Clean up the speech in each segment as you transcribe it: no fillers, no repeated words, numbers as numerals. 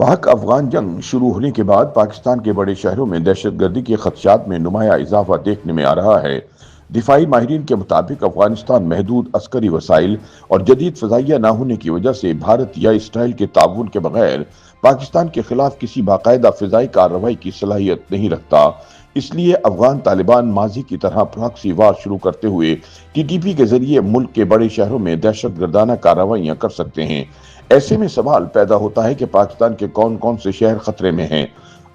پاک افغان جنگ شروع ہونے کے بعد پاکستان کے بڑے شہروں میں دہشت گردی کے خدشات میں نمایاں اضافہ دیکھنے میں آ رہا ہے۔ دفاعی ماہرین کے مطابق افغانستان محدود عسکری وسائل اور جدید فضائیہ نہ ہونے کی وجہ سے بھارت یا اسرائیل کے تعاون کے بغیر پاکستان کے خلاف کسی باقاعدہ فضائی کارروائی کی صلاحیت نہیں رکھتا۔ اس لیے افغان طالبان ماضی کی طرح پراکسی وار شروع کرتے ہوئے ٹی ٹی پی کے ذریعے ملک کے بڑے شہروں میں دہشت گردانہ کارروائیاں کر سکتے ہیں۔ ایسے میں سوال پیدا ہوتا ہے کہ پاکستان کے کون کون سے شہر خطرے میں ہیں؟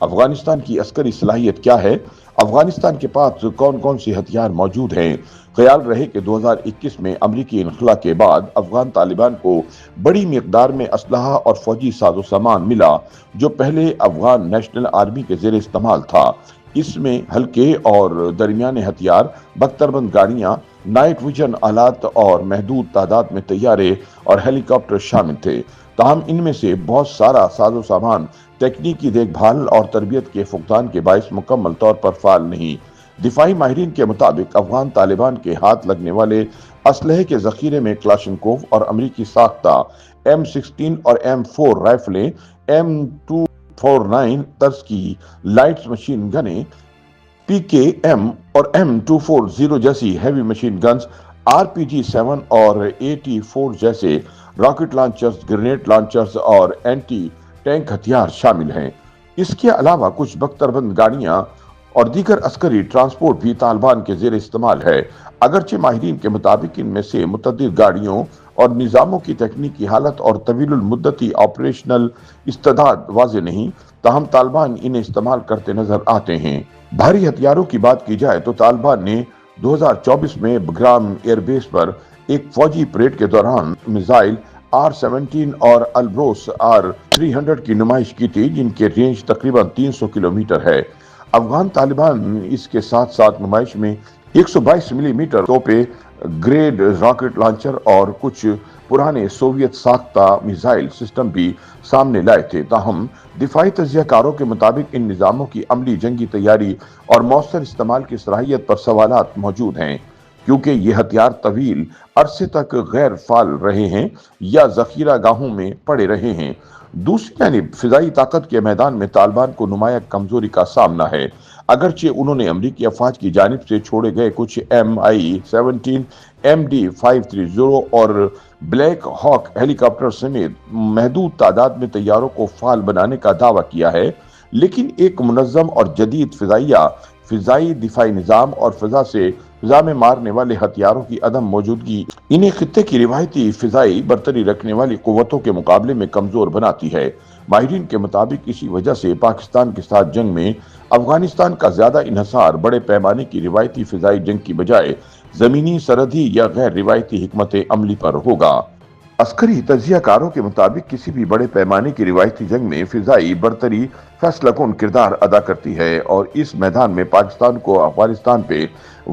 افغانستان کی عسکری صلاحیت کیا ہے؟ افغانستان کے پاس کون کون سے ہتھیار موجود ہیں؟ خیال رہے کہ 2021 میں امریکی انخلا کے بعد افغان طالبان کو بڑی مقدار میں اسلحہ اور فوجی ساز و سامان ملا جو پہلے افغان نیشنل آرمی کے زیر استعمال تھا۔ اس میں ہلکے اور درمیانے ہتھیار، بختربند گاڑیاں، نائٹ ویژن آلات اور محدود تعداد میں طیارے اور ہیلی کاپٹر شامل تھے۔ تاہم ان میں سے بہت سارا ساز و سامان تکنیکی دیکھ بھال اور تربیت کے فقدان کے باعث مکمل طور پر فعال نہیں۔ دفاعی ماہرین کے مطابق افغان طالبان کے ہاتھ لگنے والے اسلحے کے ذخیرے میں کلاشنکوف اور امریکی ساختہ M16 اور M4 رائفلیں، M249 طرز کی لائٹ مشین گنیں، PKM اور M240 جیسی ہیوی مشین گنز، RPG-7 اور AT-4 جیسے راکٹ لانچرز، گرینیڈ لانچرز اور اینٹی ٹینک ہتھیار شامل ہیں۔ اس کے علاوہ کچھ بختربند گاڑیاں اور دیگر عسکری ٹرانسپورٹ بھی طالبان کے زیر استعمال ہے۔ اگرچہ ماہرین کے مطابق ان میں سے متعدد گاڑیوں اور نظاموں کی تکنیکی حالت اور طویل المدتی آپریشنل استعداد واضح نہیں، تاہم طالبان انہیں استعمال کرتے نظر آتے ہیں۔ بھاری ہتھیاروں کی بات کی جائے تو طالبان نے 2024 میں بگرام ایئر بیس پر ایک فوجی پریڈ کے دوران میزائل R-17 اور البروس R-300 کی نمائش کی تھی، جن کے رینج تقریباً 300 کلومیٹر ہے۔ افغان طالبان اس کے ساتھ ساتھ نمائش میں 122 ملی میٹر توپیں، گریڈ راکٹ لانچر اور کچھ پرانے سوویت ساختہ میزائل سسٹم بھی سامنے لائے تھے۔ تاہم دفاعی تجزیہ کاروں کے مطابق ان نظاموں کی عملی جنگی تیاری اور مؤثر استعمال کی صلاحیت پر سوالات موجود ہیں، کیونکہ یہ ہتھیار طویل عرصے تک غیر فعال رہے ہیں یا ذخیرہ گاہوں میں پڑے رہے ہیں۔ دوسری جانب فضائی طاقت کے میدان میں طالبان کو نمایاں کمزوری کا سامنا ہے۔ اگرچہ انہوں نے امریکی افواج کی جانب سے چھوڑے گئے کچھ Mi-17، MD-530 اور بلیک ہاک ہیلی کاپٹر سمیت محدود تعداد میں طیاروں کو فعال بنانے کا دعویٰ کیا ہے، لیکن ایک منظم اور جدید فضائی دفاعی نظام اور فضا میں مارنے والے ہتھیاروں کی عدم موجودگی انہیں خطے کی روایتی فضائی برتری رکھنے والی قوتوں کے مقابلے میں کمزور بناتی ہے۔ ماہرین کے مطابق اسی وجہ سے پاکستان کے ساتھ جنگ میں افغانستان کا زیادہ انحصار بڑے پیمانے کی روایتی فضائی جنگ کی بجائے زمینی، سرحدی یا غیر روایتی حکمت عملی پر ہوگا۔ عسکری تجزیہ کاروں کے مطابق کسی بھی بڑے پیمانے کی روایتی جنگ میں فضائی برتری فیصلہ کن کردار ادا کرتی ہے، اور اس میدان میں پاکستان کو افغانستان پہ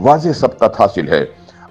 واضح سبقت حاصل ہے۔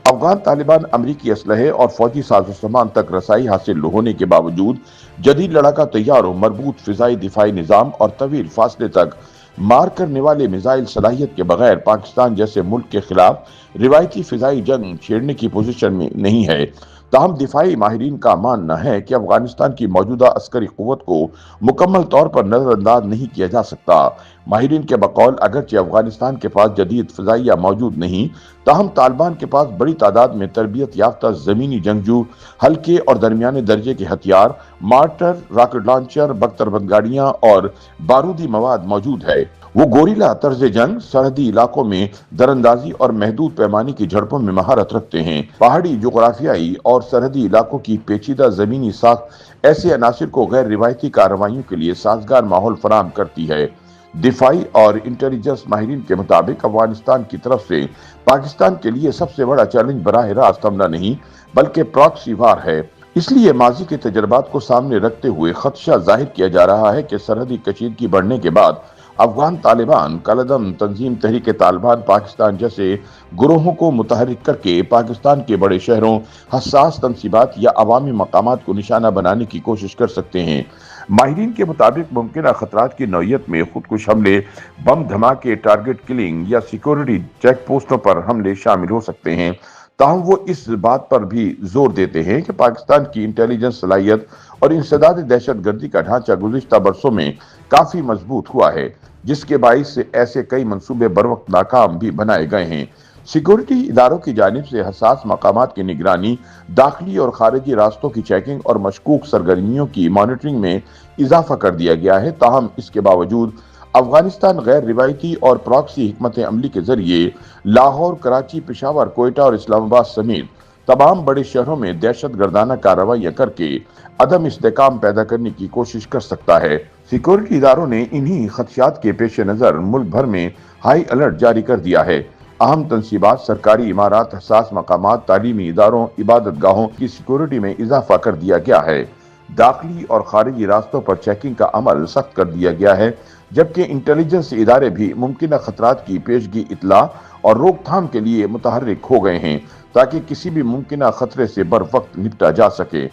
افغان طالبان امریکی اسلحے اور فوجی ساز و سامان تک رسائی حاصل ہونے کے باوجود جدید لڑاکا طیاروں، مربوط فضائی دفاعی نظام اور طویل فاصلے تک مار کرنے والے میزائل صلاحیت کے بغیر پاکستان جیسے ملک کے خلاف روایتی فضائی جنگ چھیڑنے کی پوزیشن میں نہیں ہے۔ تاہم دفاعی ماہرین کا ماننا ہے کہ افغانستان کی موجودہ عسکری قوت کو مکمل طور پر نظر انداز نہیں کیا جا سکتا۔ ماہرین کے بقول اگرچہ افغانستان کے پاس جدید فضائیہ موجود نہیں، تاہم طالبان کے پاس بڑی تعداد میں تربیت یافتہ زمینی جنگجو، ہلکے اور درمیانے درجے کے ہتھیار، مارٹر، راکٹ لانچر، بختربند گاڑیاں اور بارودی مواد موجود ہے۔ وہ گوریلا طرز جنگ، سرحدی علاقوں میں دراندازی اور محدود پیمانے کی جھڑپوں میں مہارت رکھتے ہیں۔ پہاڑی جغرافیائی اور سرحدی علاقوں کی پیچیدہ زمینی ساخت ایسے عناصر کو غیر روایتی کارروائیوں کے لیے سازگار ماحول فراہم کرتی ہے۔ دفاعی اور انٹیلیجنس ماہرین کے مطابق افغانستان کی طرف سے پاکستان کے لیے سب سے بڑا چیلنج براہ راست حملہ نہیں بلکہ پراکسی وار ہے۔ اس لیے ماضی کے تجربات کو سامنے رکھتے ہوئے خدشہ ظاہر کیا جا رہا ہے کہ سرحدی کشیدگی بڑھنے کے بعد افغان طالبان کالعدم تنظیم تحریک طالبان پاکستان جیسے گروہوں کو متحرک کر کے پاکستان کے بڑے شہروں، حساس تنصیبات یا عوامی مقامات کو نشانہ بنانے کی کوشش کر سکتے ہیں۔ ماہرین کے مطابق ممکنہ خطرات کی نوعیت میں خودکش حملے، بم دھماکے، ٹارگٹ کلنگ یا سیکورٹی چیک پوسٹوں پر حملے شامل ہو سکتے ہیں۔ تاہم وہ اس بات پر بھی زور دیتے ہیں کہ پاکستان کی انٹیلیجنس صلاحیت اور انسداد دہشت گردی کا ڈھانچہ گزشتہ برسوں میں کافی مضبوط ہوا ہے، جس کے باعث ایسے کئی منصوبے بروقت ناکام بھی بنائے گئے ہیں۔ سیکورٹی اداروں کی جانب سے حساس مقامات کی نگرانی، داخلی اور خارجی راستوں کی چیکنگ اور مشکوک سرگرمیوں کی مانیٹرنگ میں اضافہ کر دیا گیا ہے، تاہم اس کے باوجود افغانستان غیر روایتی اور پراکسی حکمت عملی کے ذریعے لاہور، کراچی، پشاور، کوئٹہ اور اسلام آباد سمیت تمام بڑے شہروں میں دہشت گردانہ کارروائیاں کر کے عدم استحکام پیدا کرنے کی کوشش کر سکتا ہے۔ سیکورٹی اداروں نے انہی خدشات کے پیش نظر ملک بھر میں ہائی الرٹ جاری کر دیا ہے۔ اہم تنصیبات، سرکاری عمارات، حساس مقامات، تعلیمی اداروں، عبادت گاہوں کی سیکورٹی میں اضافہ کر دیا گیا ہے۔ داخلی اور خارجی راستوں پر چیکنگ کا عمل سخت کر دیا گیا ہے، جبکہ انٹیلیجنس ادارے بھی ممکنہ خطرات کی پیشگی، اطلاع اور روک تھام کے لیے متحرک ہو گئے ہیں تاکہ کسی بھی ممکنہ خطرے سے بروقت نپٹا جا سکے۔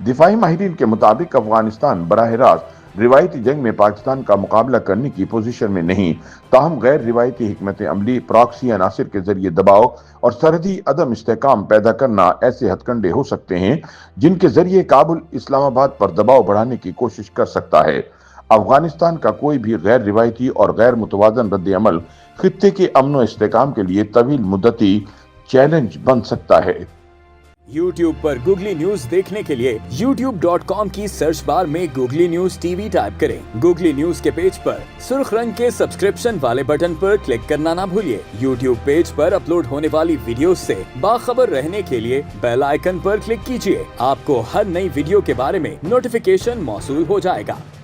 دفاعی ماہرین کے مطابق افغانستان براہ راست روایتی جنگ میں پاکستان کا مقابلہ کرنے کی پوزیشن میں نہیں، تاہم غیر روایتی حکمت عملی، پراکسی عناصر کے ذریعے دباؤ اور سرحدی عدم استحکام پیدا کرنا ایسے ہتھ کنڈے ہو سکتے ہیں جن کے ذریعے کابل اسلام آباد پر دباؤ بڑھانے کی کوشش کر سکتا ہے۔ افغانستان کا کوئی بھی غیر روایتی اور غیر متوازن رد عمل خطے کے امن و استحکام کے لیے طویل مدتی چیلنج بن سکتا ہے۔ YouTube پر گوگلی نیوز دیکھنے کے لیے youtube.com کی سرچ بار میں googly news T V type کریں۔ گوگلی نیوز کے پیج پر سرخ رنگ کے سبسکرپشن والے بٹن پر کلک کرنا نہ بھولیے۔ YouTube پیج پر اپلوڈ ہونے والی ویڈیوز سے باخبر رہنے کے لیے بیل آئیکن پر کلک کیجیے۔ آپ کو ہر نئی ویڈیو کے بارے میں نوٹیفیکیشن موصول ہو جائے گا۔